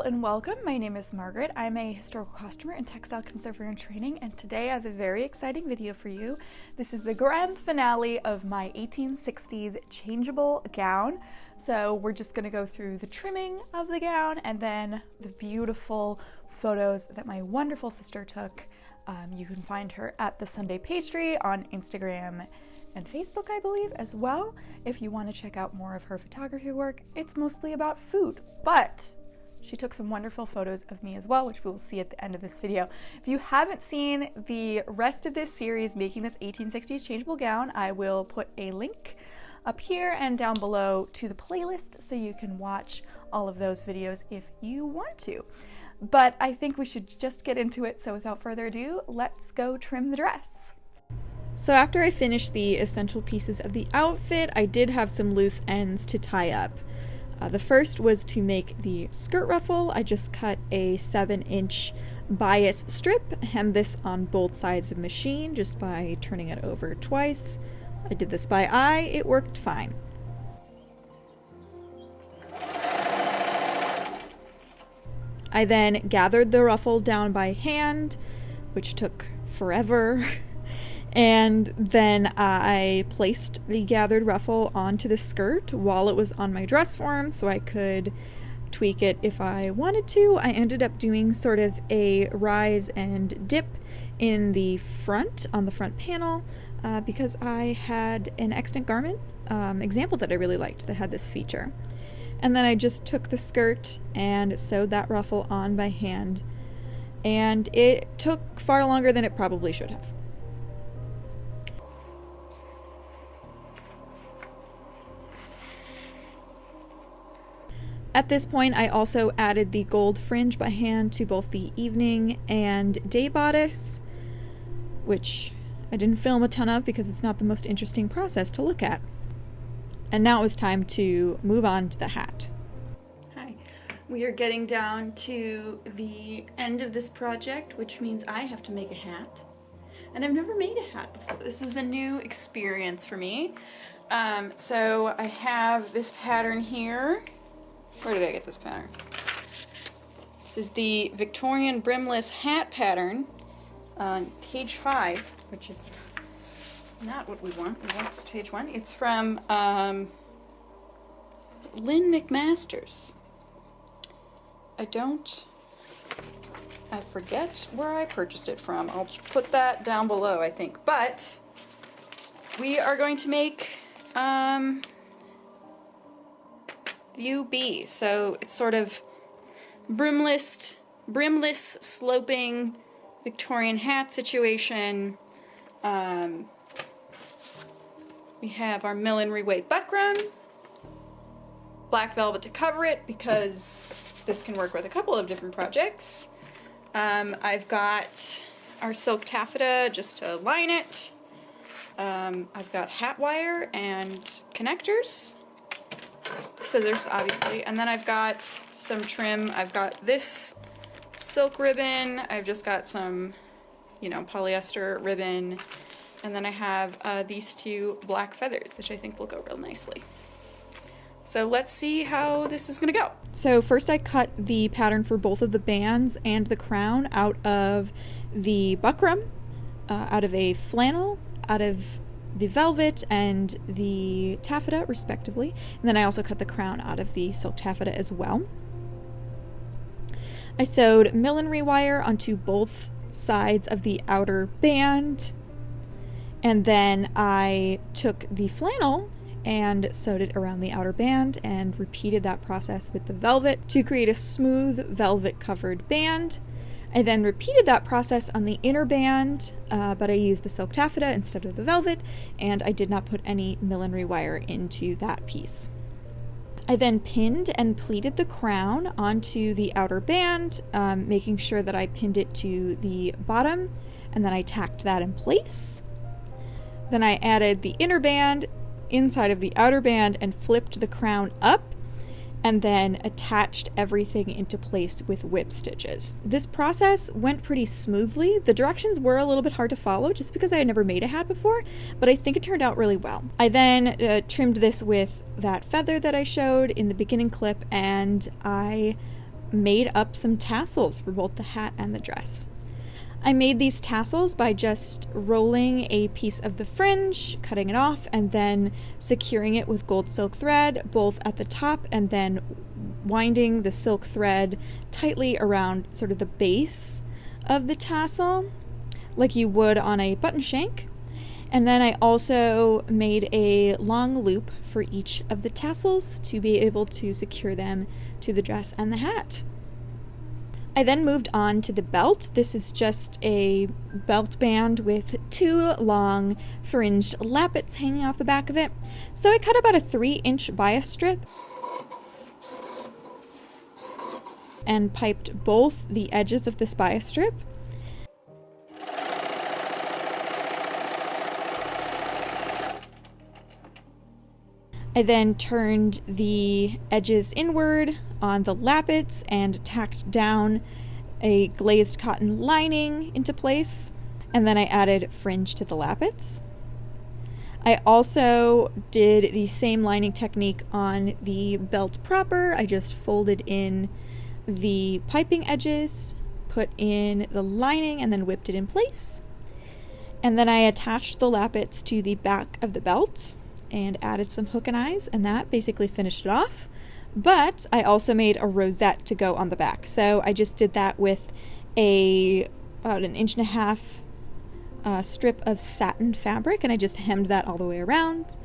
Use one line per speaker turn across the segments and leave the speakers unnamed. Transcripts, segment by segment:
and welcome. My name is Margaret. I'm a historical costumer and textile conservator in training, and today I have a very exciting video for you. This is the grand finale of my 1860s changeable gown. So we're just going to go through the trimming of the gown and then the beautiful photos that my wonderful sister took. You can find her at the Sunday Pastry on Instagram and Facebook, I believe, as well. If you want to check out more of her photography work, it's mostly about food, but she took some wonderful photos of me as well, which we will see at the end of this video. If you haven't seen the rest of this series, making this 1860s changeable gown, I will put a link up here and down below to the playlist so you can watch all of those videos if you want to. But I think we should just get into it, so without further ado, let's go trim the dress. So after I finished the essential pieces of the outfit, I did have some loose ends to tie up. The first was to make the skirt ruffle. I just cut a 7-inch bias strip, hemmed this on both sides of the machine just by turning it over twice. I did this by eye, it worked fine. I then gathered the ruffle down by hand, which took forever. And then I placed the gathered ruffle onto the skirt while it was on my dress form so I could tweak it if I wanted to. I ended up doing sort of a rise and dip in the front, on the front panel, because I had an extant garment example that I really liked that had this feature. And then I just took the skirt and sewed that ruffle on by hand, and it took far longer than it probably should have. At this point, I also added the gold fringe by hand to both the evening and day bodice, which I didn't film a ton of because it's not the most interesting process to look at. And now it was time to move on to the hat. Hi. We are getting down to the end of this project, which means I have to make a hat. And I've never made a hat before. This is a new experience for me. So I have this pattern here. Where did I get this pattern? This is the Victorian brimless hat pattern on page 5, which is not what we want. We want this page 1. It's from Lynn McMaster's. I forget where I purchased it from. I'll put that down below, I think. But we are going to make View B. So it's sort of brimless sloping Victorian hat situation. We have our millinery weight buckram, black velvet to cover it because this can work with a couple of different projects. I've got our silk taffeta just to line it. I've got hat wire and connectors. Scissors, obviously, and then I've got some trim. I've got this silk ribbon, I've just got some, polyester ribbon, and then I have these two black feathers, which I think will go real nicely. So let's see how this is gonna go. So first I cut the pattern for both of the bands and the crown out of the buckram, out of a flannel, out of the velvet and the taffeta respectively, and then I also cut the crown out of the silk taffeta as well. I sewed millinery wire onto both sides of the outer band, and then I took the flannel and sewed it around the outer band and repeated that process with the velvet to create a smooth velvet covered band. I then repeated that process on the inner band, but I used the silk taffeta instead of the velvet, and I did not put any millinery wire into that piece. I then pinned and pleated the crown onto the outer band, making sure that I pinned it to the bottom, and then I tacked that in place. Then I added the inner band inside of the outer band and flipped the crown up, and then attached everything into place with whip stitches. This process went pretty smoothly. The directions were a little bit hard to follow just because I had never made a hat before, but I think it turned out really well. I then trimmed this with that feather that I showed in the beginning clip, and I made up some tassels for both the hat and the dress. I made these tassels by just rolling a piece of the fringe, cutting it off, and then securing it with gold silk thread, both at the top, and then winding the silk thread tightly around sort of the base of the tassel, like you would on a button shank. And then I also made a long loop for each of the tassels to be able to secure them to the dress and the hat. I then moved on to the belt. This is just a belt band with 2 long fringed lappets hanging off the back of it. So I cut about a 3-inch bias strip and piped both the edges of this bias strip. I then turned the edges inward on the lappets and tacked down a glazed cotton lining into place, and then I added fringe to the lappets. I also did the same lining technique on the belt proper. I just folded in the piping edges, put in the lining, and then whipped it in place. And then I attached the lappets to the back of the belt and added some hook and eyes, and that basically finished it off. But I also made a rosette to go on the back. So I just did that with about 1.5 inch strip of satin fabric, and I just hemmed that all the way around.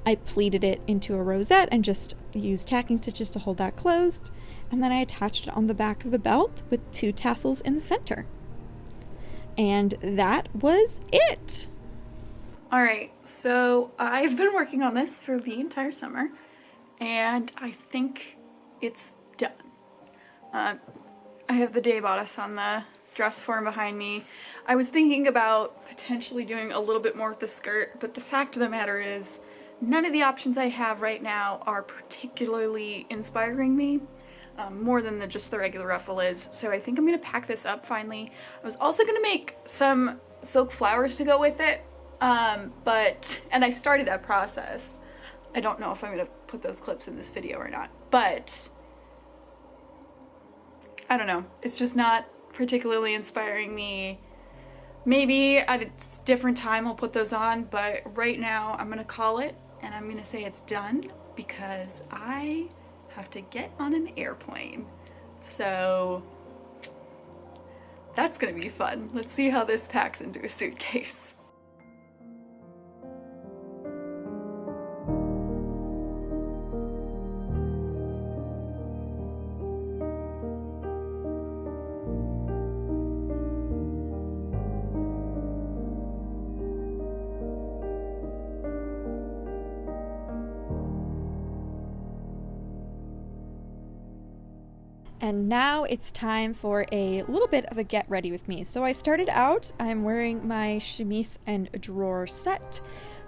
I pleated it into a rosette and just used tacking stitches to hold that closed. And then I attached it on the back of the belt with 2 tassels in the center. And that was it. All right, so I've been working on this for the entire summer, and I think it's done. I have the day bodice on the dress form behind me. I was thinking about potentially doing a little bit more with the skirt, but the fact of the matter is none of the options I have right now are particularly inspiring me, more than just the regular ruffle is. So I think I'm gonna pack this up finally. I was also gonna make some silk flowers to go with it, and I started that process. I don't know if I'm gonna put those clips in this video or not, but I don't know. It's just not particularly inspiring me. Maybe at a different time I'll put those on, but right now I'm gonna call it and I'm gonna say it's done because I have to get on an airplane. So that's gonna be fun. Let's see how this packs into a suitcase. And now it's time for a little bit of a get ready with me. So I started out, I'm wearing my chemise and drawer set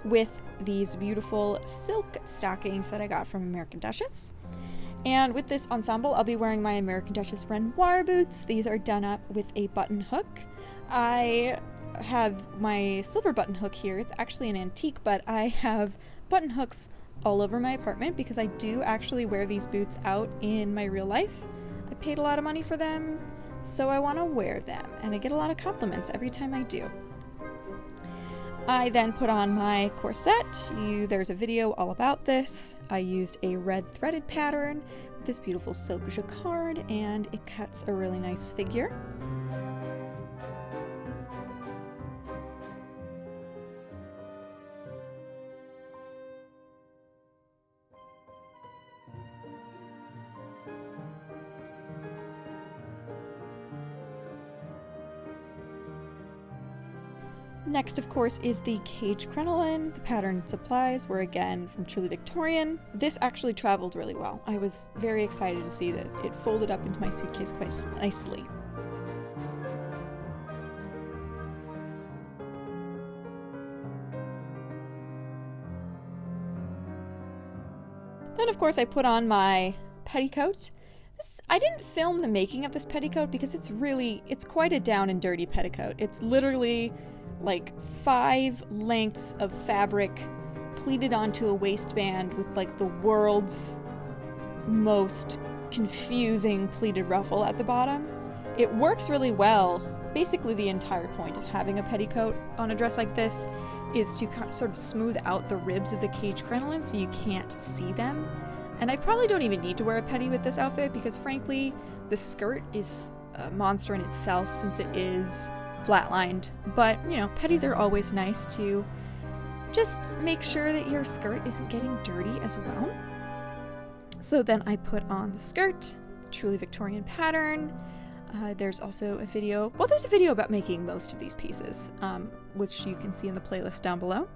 with these beautiful silk stockings that I got from American Duchess. And with this ensemble, I'll be wearing my American Duchess Renoir boots. These are done up with a button hook. I have my silver button hook here. It's actually an antique, but I have button hooks all over my apartment because I do actually wear these boots out in my real life. I paid a lot of money for them, so I want to wear them, and I get a lot of compliments every time I do. I then put on my corset. There's a video all about this. I used a red threaded pattern with this beautiful silk jacquard, and it cuts a really nice figure. Next, of course, is the cage crinoline. The pattern and supplies were again from Truly Victorian. This actually traveled really well. I was very excited to see that it folded up into my suitcase quite nicely. Then, of course, I put on my petticoat. I didn't film the making of this petticoat because it's quite a down and dirty petticoat. It's literally like 5 lengths of fabric pleated onto a waistband with like the world's most confusing pleated ruffle at the bottom. It works really well. Basically, the entire point of having a petticoat on a dress like this is to sort of smooth out the ribs of the cage crinoline so you can't see them. And I probably don't even need to wear a petty with this outfit because frankly, the skirt is a monster in itself since it is flatlined. But, you know, petties are always nice to just make sure that your skirt isn't getting dirty as well. So then I put on the skirt, truly Victorian pattern. There's also a video, well, there's a video about making most of these pieces, which you can see in the playlist down below.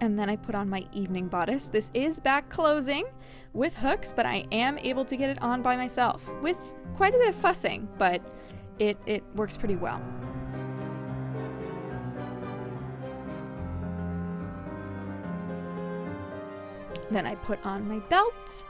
And then I put on my evening bodice. This is back closing with hooks, but I am able to get it on by myself with quite a bit of fussing, but it works pretty well. Then I put on my belt.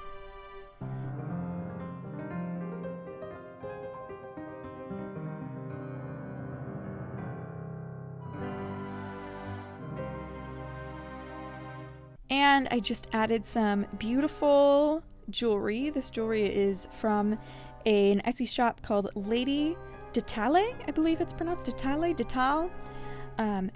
And I just added some beautiful jewelry. This jewelry is from an Etsy shop called Lady Detale. I believe it's pronounced Detale.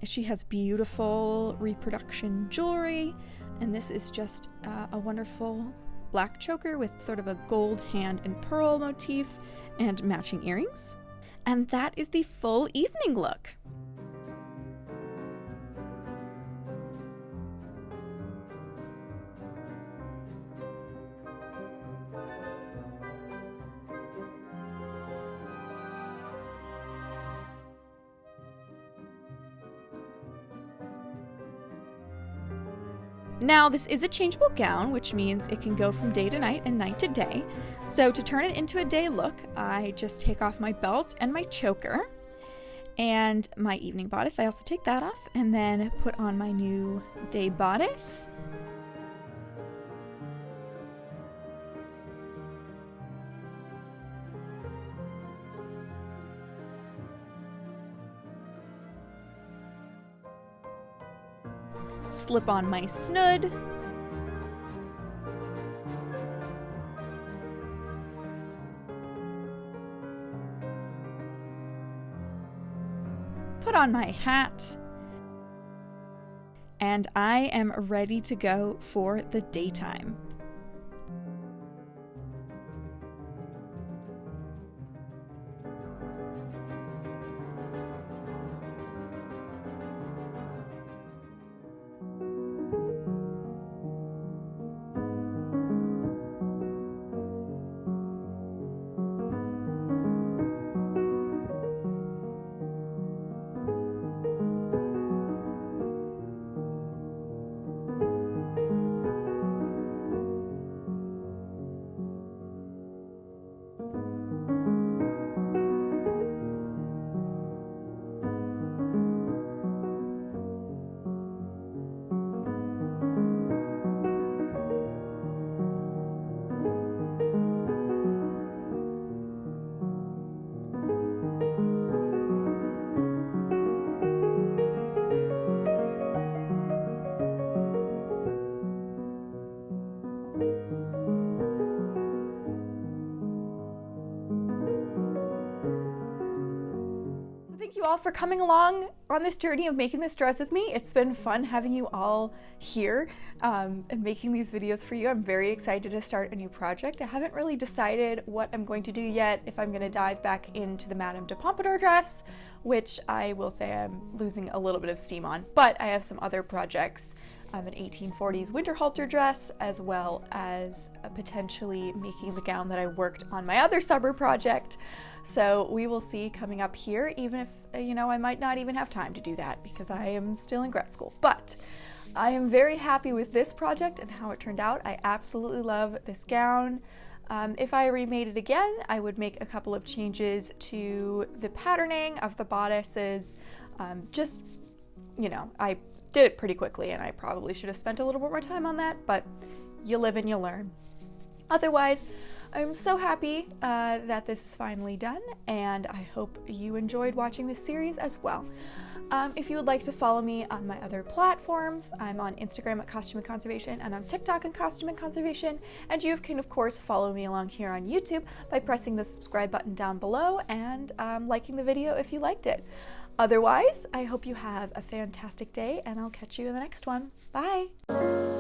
She has beautiful reproduction jewelry. And this is just a wonderful black choker with sort of a gold hand and pearl motif and matching earrings. And that is the full evening look. Now, this is a changeable gown, which means it can go from day to night and night to day. So to turn it into a day look, I just take off my belt and my choker and my evening bodice. I also take that off and then put on my new day bodice. Slip on my snood. Put on my hat. And I am ready to go for the daytime. Thank you all for coming along on this journey of making this dress with me. It's been fun having you all here and making these videos for you. I'm very excited to start a new project. I haven't really decided what I'm going to do yet, if I'm going to dive back into the Madame de Pompadour dress, which I will say I'm losing a little bit of steam on, but I have some other projects. An 1840s winter halter dress, as well as potentially making the gown that I worked on my other summer project. So we will see coming up here, even if, I might not even have time to do that because I am still in grad school. But I am very happy with this project and how it turned out. I absolutely love this gown. If I remade it again, I would make a couple of changes to the patterning of the bodices. I did it pretty quickly and I probably should have spent a little bit more time on that, but you live and you learn. Otherwise, I'm so happy that this is finally done, and I hope you enjoyed watching this series as well. If you would like to follow me on my other platforms, I'm on Instagram at costumeandconservation and on TikTok at costumeandconservation, and you can of course follow me along here on YouTube by pressing the subscribe button down below and liking the video if you liked it. Otherwise, I hope you have a fantastic day, and I'll catch you in the next one. Bye!